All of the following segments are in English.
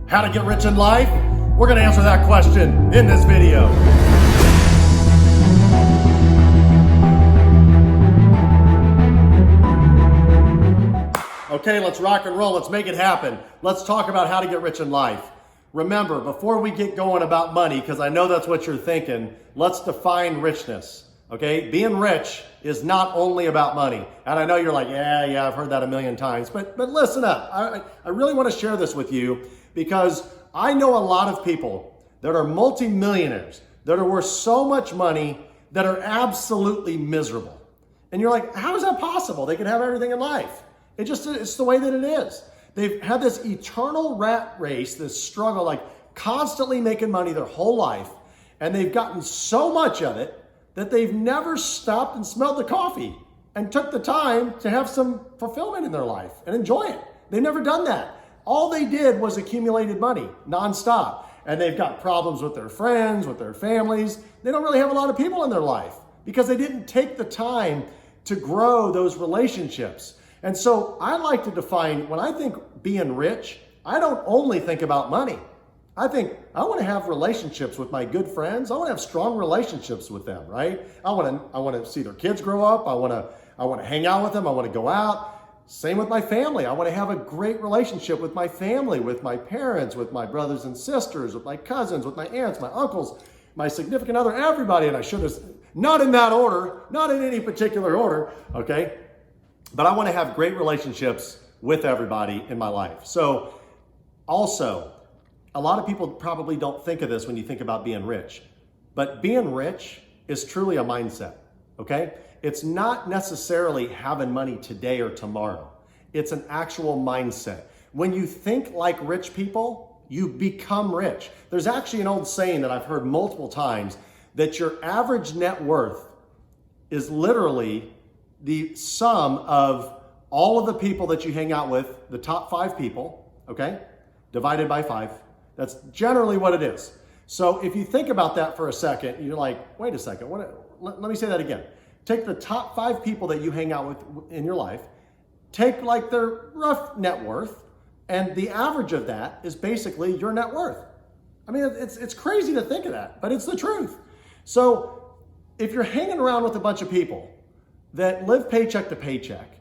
How to get rich in life? We're going to answer that question in this video. Okay, let's rock and roll. Let's make it happen. Let's talk about how to get rich in life. Remember, before we get going about money, because I know that's what you're thinking, let's define richness. Okay, being rich is not only about money. And I know you're like, yeah, I've heard that a million times. But listen up. I really want to share this with you because I know a lot of people that are multimillionaires that are worth so much money that are absolutely miserable. And you're like, how is that possible? They can have everything in life. It's the way that it is. They've had this eternal rat race, this struggle, like constantly making money their whole life. And they've gotten so much of it that they've never stopped and smelled the coffee and took the time to have some fulfillment in their life and enjoy it. They've never done that. All they did was accumulated money nonstop. And they've got problems with their friends, with their families. They don't really have a lot of people in their life because they didn't take the time to grow those relationships. And so I like to define, when I think being rich, I don't only think about money. I think I want to have relationships with my good friends. I want to have strong relationships with them, right? I want to see their kids grow up. I want to hang out with them. I want to go out. Same with my family. I want to have a great relationship with my family, with my parents, with my brothers and sisters, with my cousins, with my aunts, my uncles, my significant other, everybody. And I should have, not in that order, not in any particular order, okay? But I want to have great relationships with everybody in my life. So also, a lot of people probably don't think of this when you think about being rich, but being rich is truly a mindset, okay? It's not necessarily having money today or tomorrow. It's an actual mindset. When you think like rich people, you become rich. There's actually an old saying that I've heard multiple times that your average net worth is literally the sum of all of the people that you hang out with, the top 5 people, okay, divided by 5. That's generally what it is. So if you think about that for a second, you're like, wait a second, let me say that again. Take the top 5 people that you hang out with in your life, take like their rough net worth, and the average of that is basically your net worth. I mean, it's crazy to think of that, but it's the truth. So if you're hanging around with a bunch of people that live paycheck to paycheck,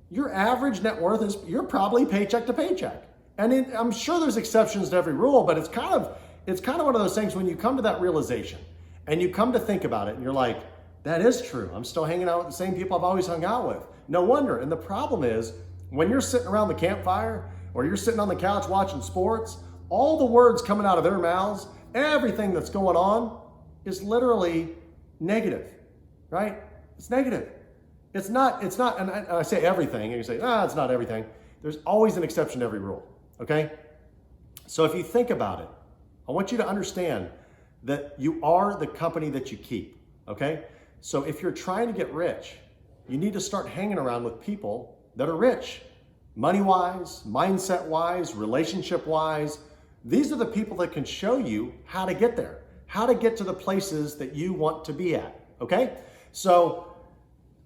your average net worth is, you're probably paycheck to paycheck. And I'm sure there's exceptions to every rule, but it's kind of one of those things when you come to that realization and you come to think about it and you're like, that is true. I'm still hanging out with the same people I've always hung out with. No wonder. And the problem is when you're sitting around the campfire or you're sitting on the couch watching sports, all the words coming out of their mouths, everything that's going on is literally negative, right? It's negative. It's not, and I say everything, and you say, it's not everything. There's always an exception to every rule, okay? So if you think about it, I want you to understand that you are the company that you keep, okay? So if you're trying to get rich, you need to start hanging around with people that are rich, money-wise, mindset-wise, relationship-wise. These are the people that can show you how to get there, how to get to the places that you want to be at, okay? So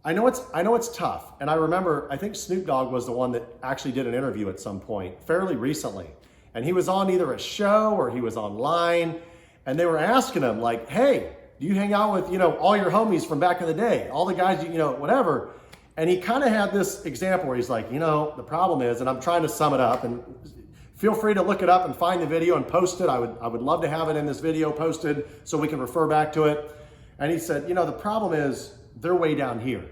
I know it's tough. And I remember, I think Snoop Dogg was the one that actually did an interview at some point fairly recently. And he was on either a show or he was online and they were asking him like, hey, do you hang out with, all your homies from back in the day, all the guys, whatever. And he kind of had this example where he's like, the problem is, and I'm trying to sum it up, and feel free to look it up and find the video and post it. I would love to have it in this video posted so we can refer back to it. And he said, the problem is, they're way down here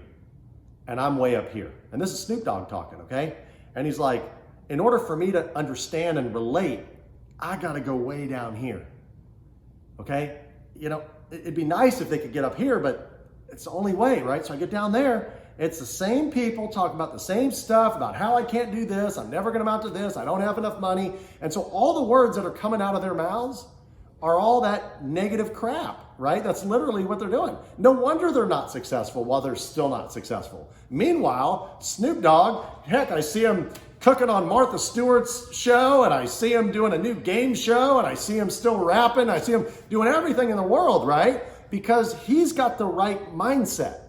and I'm way up here. And this is Snoop Dogg talking, okay? And he's like, in order for me to understand and relate, I gotta go way down here, okay? It'd be nice if they could get up here, but it's the only way, right? So I get down there, it's the same people talking about the same stuff, about how I can't do this, I'm never gonna amount to this, I don't have enough money. And so all the words that are coming out of their mouths are all that negative crap, right? That's literally what they're doing. No wonder they're not successful while they're still not successful. Meanwhile, Snoop Dogg, heck, I see him cooking on Martha Stewart's show, and I see him doing a new game show, and I see him still rapping, I see him doing everything in the world, right? Because he's got the right mindset,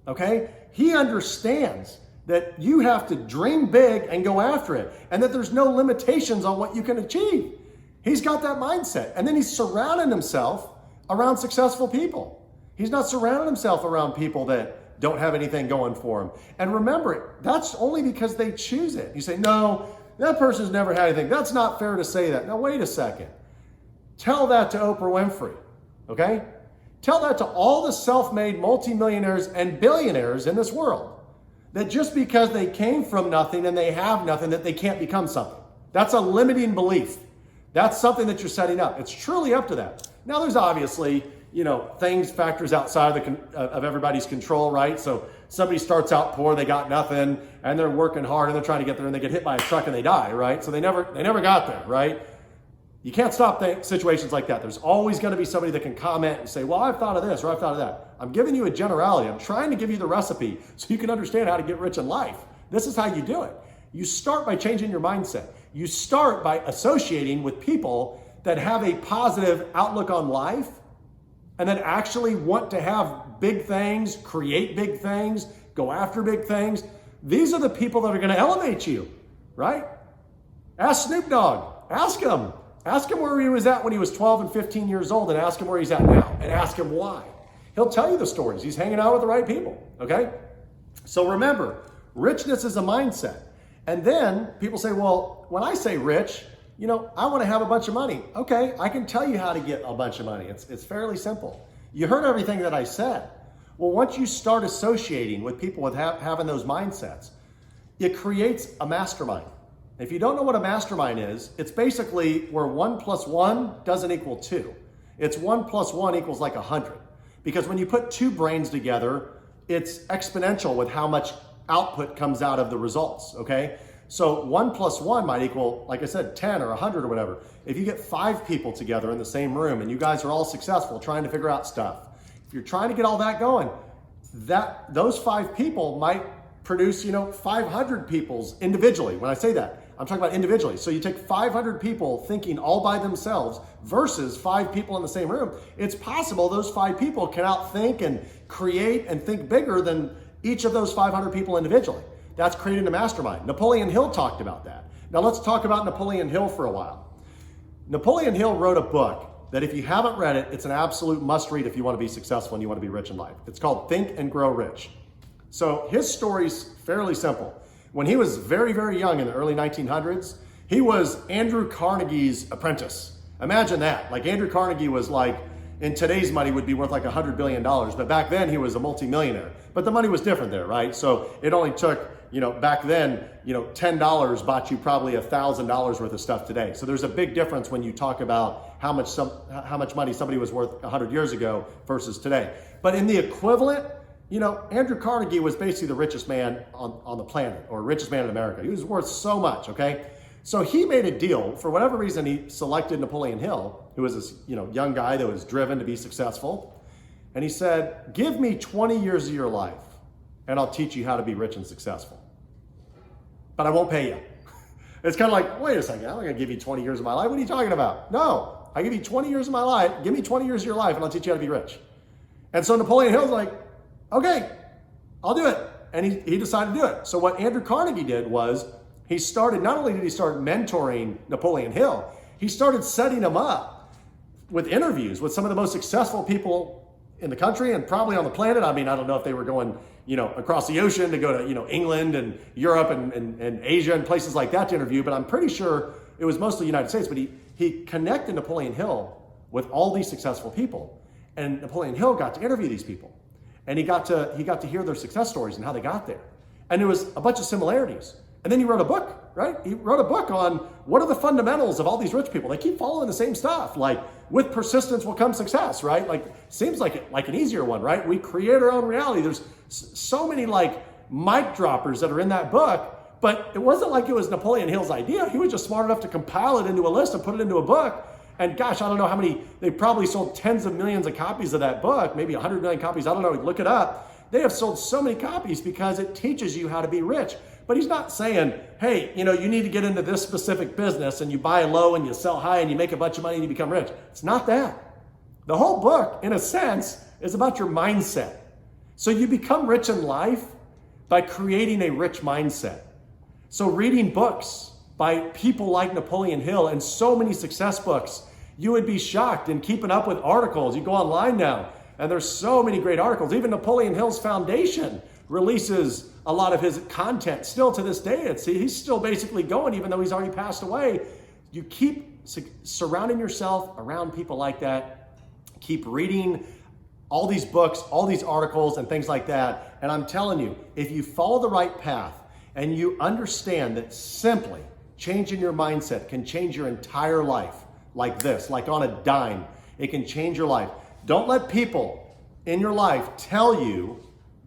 okay? He understands that you have to dream big and go after it, and that there's no limitations on what you can achieve. He's got that mindset. And then he's surrounding himself around successful people. He's not surrounding himself around people that don't have anything going for him. And remember, that's only because they choose it. You say, no, that person's never had anything. That's not fair to say that. Now, wait a second. Tell that to Oprah Winfrey, okay? Tell that to all the self-made multimillionaires and billionaires in this world, that just because they came from nothing and they have nothing, that they can't become something. That's a limiting belief. That's something that you're setting up. It's truly up to that. Now, there's obviously, factors outside of everybody's control, right? So somebody starts out poor, they got nothing, and they're working hard and they're trying to get there, and they get hit by a truck and they die, right? So they never got there, right? You can't stop situations like that. There's always going to be somebody that can comment and say, well, I've thought of this or I've thought of that. I'm giving you a generality. I'm trying to give you the recipe so you can understand how to get rich in life. This is how you do it. You start by changing your mindset. You start by associating with people that have a positive outlook on life and that actually want to have big things, create big things, go after big things. These are the people that are going to elevate you, right? Ask Snoop Dogg. Ask him. Ask him where he was at when he was 12 and 15 years old, and ask him where he's at now, and ask him why. He'll tell you the stories. He's hanging out with the right people, okay? So remember, richness is a mindset. And then people say, well, when I say rich, I want to have a bunch of money. Okay, I can tell you how to get a bunch of money. It's fairly simple. You heard everything that I said. Well, once you start associating with people with having those mindsets, it creates a mastermind. If you don't know what a mastermind is, it's basically where 1 + 1 doesn't equal 2. It's 1 + 1 equals like 100. Because when you put two brains together, it's exponential with how much output comes out of the results, okay? So 1 + 1 might equal, like I said, 10 or 100 or whatever. If you get 5 people together in the same room and you guys are all successful trying to figure out stuff, if you're trying to get all that going, those 5 people might produce, 500 people's individually. When I say that, I'm talking about individually. So you take 500 people thinking all by themselves versus 5 people in the same room. It's possible those 5 people can outthink and create and think bigger than each of those 500 people individually. That's creating a mastermind. Napoleon Hill talked about that. Now let's talk about Napoleon Hill for a while. Napoleon Hill wrote a book that if you haven't read it, it's an absolute must read if you want to be successful and you want to be rich in life. It's called Think and Grow Rich. So his story's fairly simple. When he was very, very young in the early 1900s, he was Andrew Carnegie's apprentice. Imagine that. Like Andrew Carnegie was like, in today's money would be worth like $100 billion. But back then he was a multimillionaire. But the money was different there, right? So it only took, back then, $10 bought you probably $1,000 worth of stuff today. So there's a big difference when you talk about how much money somebody was worth 100 years ago versus today. But in the equivalent, Andrew Carnegie was basically the richest man on the planet, or richest man in America. He was worth so much, okay? So he made a deal. For whatever reason, he selected Napoleon Hill, who was this young guy that was driven to be successful. And he said, give me 20 years of your life, and I'll teach you how to be rich and successful. But I won't pay you. It's kind of like, wait a second, I'm not going to give you 20 years of my life. What are you talking about? No, I give you 20 years of my life. Give me 20 years of your life, and I'll teach you how to be rich. And so Napoleon Hill's like, okay, I'll do it. And he decided to do it. So what Andrew Carnegie did was he started, not only did he start mentoring Napoleon Hill, he started setting him up with interviews with some of the most successful people in the country and probably on the planet. I mean, I don't know if they were going, across the ocean to go to, England and Europe and Asia and places like that to interview, but I'm pretty sure it was mostly the United States. But he connected Napoleon Hill with all these successful people. And Napoleon Hill got to interview these people. And he got to hear their success stories and how they got there. And there was a bunch of similarities. And then he wrote a book, right? He wrote a book on what are the fundamentals of all these rich people. They keep following the same stuff. Like, with persistence will come success, right? Like, seems like an easier one, right? We create our own reality. There's so many mic droppers that are in that book, but it wasn't like it was Napoleon Hill's idea. He was just smart enough to compile it into a list and put it into a book. And gosh, I don't know how many, they probably sold tens of millions of copies of that book, maybe 100 million copies. I don't know, look it up. They have sold so many copies because it teaches you how to be rich. But he's not saying, hey, you need to get into this specific business and you buy low and you sell high and you make a bunch of money and you become rich. It's not that. The whole book, in a sense, is about your mindset. So you become rich in life by creating a rich mindset. So reading books, by people like Napoleon Hill and so many success books. You would be shocked in keeping up with articles. You go online now, and there's so many great articles. Even Napoleon Hill's foundation releases a lot of his content still to this day. He's still basically going, even though he's already passed away. You keep surrounding yourself around people like that. Keep reading all these books, all these articles and things like that. And I'm telling you, if you follow the right path and you understand that simply changing your mindset can change your entire life like this, like on a dime, it can change your life. Don't let people in your life tell you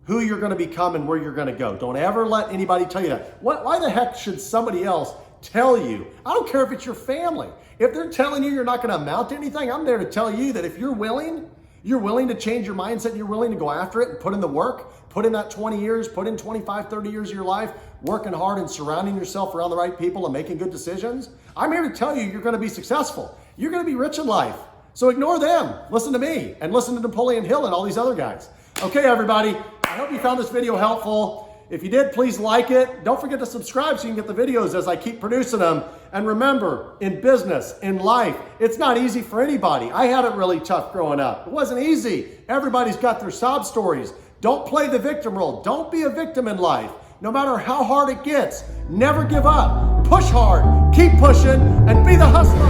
who you're going to become and where you're going to go. Don't ever let anybody tell you that. Why the heck should somebody else tell you? I don't care if it's your family. If they're telling you you're not going to amount to anything, I'm there to tell you that if you're willing to change your mindset, you're willing to go after it and put in the work, put in that 20 years, put in 25, 30 years of your life, working hard and surrounding yourself around the right people and making good decisions. I'm here to tell you you're going to be successful. You're going to be rich in life. So ignore them. Listen to me and listen to Napoleon Hill and all these other guys. Okay, everybody. I hope you found this video helpful. If you did, please like it. Don't forget to subscribe so you can get the videos as I keep producing them. And remember, in business, in life, it's not easy for anybody. I had it really tough growing up. It wasn't easy. Everybody's got their sob stories. Don't play the victim role. Don't be a victim in life. No matter how hard it gets, never give up. Push hard, keep pushing, and be the hustler.